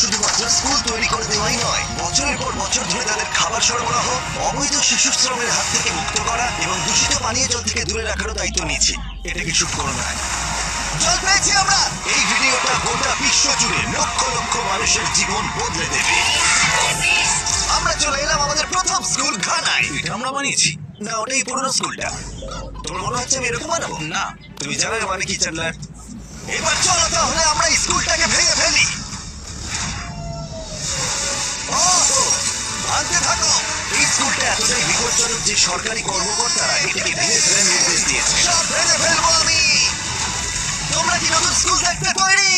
শুধুমাত্র স্কুল তৈরি করে দেওয়াই নয়, বছরের পর বছর ধরে তাদের খাবার সরবরাহ, অবৈধ শিশু শ্রমের হাত থেকে মুক্ত করা এবং দূষিত পানীয় জল থেকে দূরে রাখারও দায়িত্ব নিয়েছি। এটা কিছু করো না। জল পেয়েছি আমরা। এই ভিডিওটা গোটা বিশ্ব জুড়ে লক্ষ লক্ষ মানুষের জীবন বদলে দেবে। আমরা চলে এলাম আমাদের প্রথম স্কুল ঘানায়। এটা আমরা বানিয়েছি না, ওটাই পুরনো স্কুলটা। তোমার মনে হচ্ছে আমি এরকম বানাবো? না, তুমি জানো এর মানে কি চ্যান্ডলার। এবার চলো তাহলে আমরা স্কুলটাকে ভেঙে ফেলি। ভাঙতে থাকো। এই স্কুলটা এতটাই বিপজ্জনক যে সরকারি কর্মকর্তারা এটাকে ভেঙে ফেলার নির্দেশ দিয়েছে। সব ভেঙে ফেলবো আমি। তোমরা কি নতুন স্কুল দেখতে তৈরি?